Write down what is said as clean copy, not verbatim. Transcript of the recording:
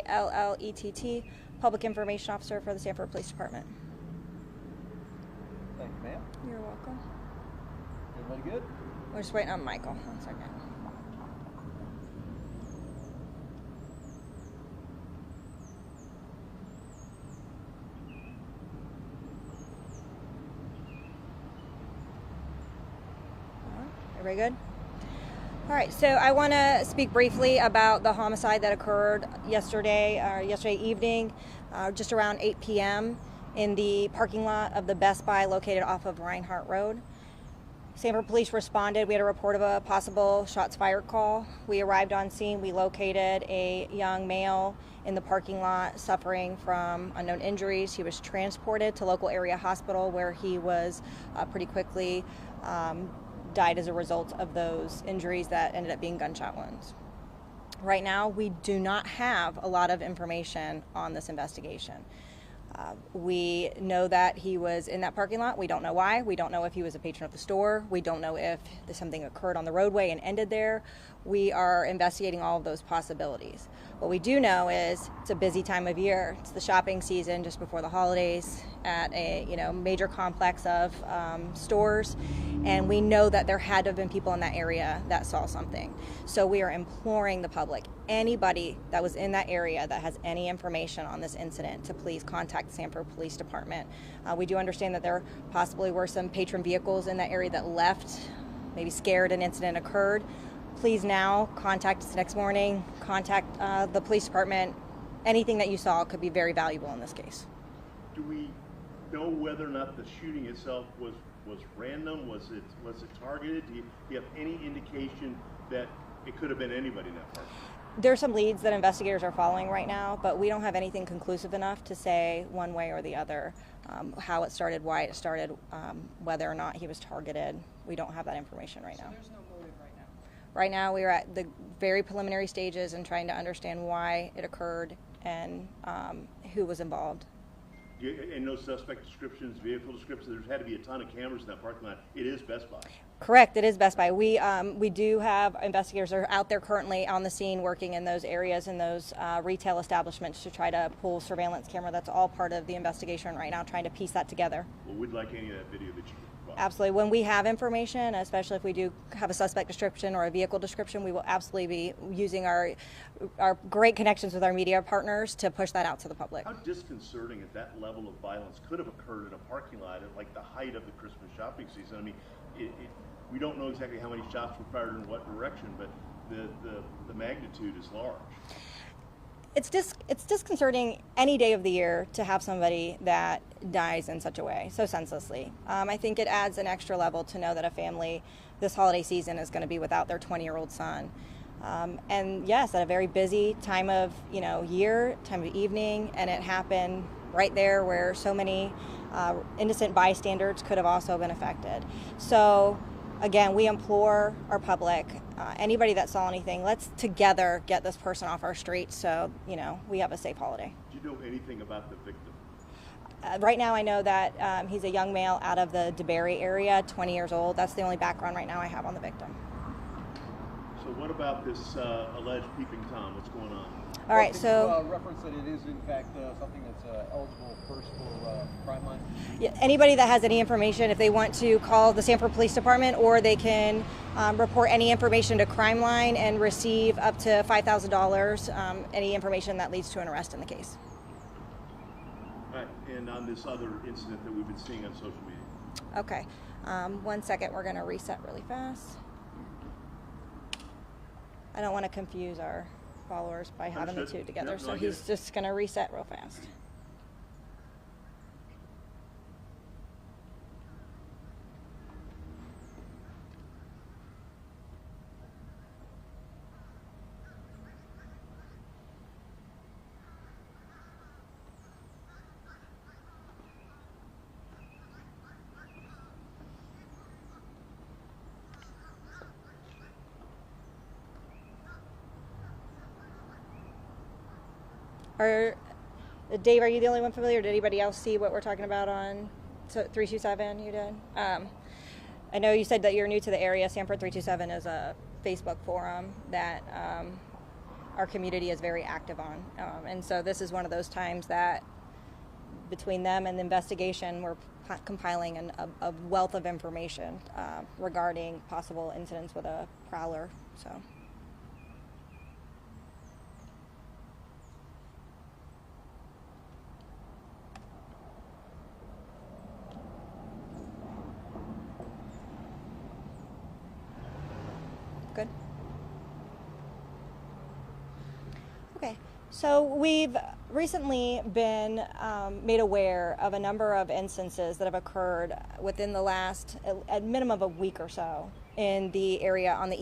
Pilett, Public Information Officer for the Sanford Police Department. Thank you, ma'am. You're welcome. Everybody good? We're just waiting on Michael. 1 second. Everybody good? All right, so I want to speak briefly about the homicide that occurred yesterday evening, just around 8 p.m. in the parking lot of the Best Buy located off of Reinhardt Road. Sanford Police responded. We had a report of a possible shots fired call. We arrived on scene. We located a young male in the parking lot suffering from unknown injuries. He was transported to local area hospital where he was pretty quickly died as a result of those injuries that ended up being gunshot wounds. Right now, we do not have a lot of information on this investigation. We know that he was in that parking lot. We don't know why. We don't know if he was a patron of the store. We don't know if something occurred on the roadway and ended there. We are investigating all of those possibilities. What we do know is it's a busy time of year. It's the shopping season just before the holidays at a major complex of stores, and we know that there had to have been people in that area that saw something. So we are imploring the public, anybody that was in that area that has any information on this incident, to please contact the Sanford Police Department. We do understand that there possibly were some patron vehicles in that area that left, maybe scared an incident occurred. Please now contact us next morning, contact the police department. Anything that you saw could be very valuable in this case. Do we know whether or not the shooting itself was random? Was it targeted? Do you have any indication that it could have been anybody in that park? There's some leads that investigators are following right now, but we don't have anything conclusive enough to say one way or the other how it started, why it started, whether or not he was targeted. We don't have that information right now. So there's no motive right now? Right now, we are at the very preliminary stages and trying to understand why it occurred and who was involved. And no suspect descriptions, vehicle descriptions. There's had to be a ton of cameras in that parking lot. It is Best Buy. Correct, it is Best Buy. We do have investigators that are out there currently on the scene working in those areas and those retail establishments to try to pull surveillance camera. That's all part of the investigation right now, trying to piece that together. Well, we'd like any of that video that you can provide. Absolutely. When we have information, especially if we do have a suspect description or a vehicle description, we will absolutely be using our great connections with our media partners to push that out to the public. How disconcerting at that level of violence could have occurred in a parking lot at like the height of the Christmas shopping season? I mean, we don't know exactly how many shots were fired in what direction, but the magnitude is large. It's disconcerting any day of the year to have somebody that dies in such a way, so senselessly. I think it adds an extra level to know that a family this holiday season is going to be without their 20-year-old son. And yes, at a very busy time of year, time of evening, and it happened right there where so many innocent bystanders could have also been affected. So again, we implore our public, anybody that saw anything, let's together get this person off our street so we have a safe holiday. Do you know anything about the victim? Right now I know that he's a young male out of the DeBerry area, 20 years old. That's the only background right now I have on the victim. So what about this alleged peeping Tom? What's going on? All right, so reference that it is in fact something that's eligible first for crime line. Yeah, anybody that has any information, if they want to call the Sanford Police Department, or they can report any information to Crime Line and receive up to $5,000. Any information that leads to an arrest in the case. All right, and on this other incident that we've been seeing on social media. Okay, 1 second. We're going to reset really fast. I don't want to confuse our followers by having the two together, Yep, so he's just going to reset real fast. Dave, are you the only one familiar? Did anybody else see what we're talking about on 327? You did? I know you said that you're new to the area. Sanford 327 is a Facebook forum that our community is very active on. And so this is one of those times that between them and the investigation, we're compiling a wealth of information regarding possible incidents with a prowler. So. Good. Okay, so we've recently been made aware of a number of instances that have occurred within the last, at minimum, of a week or so in the area on the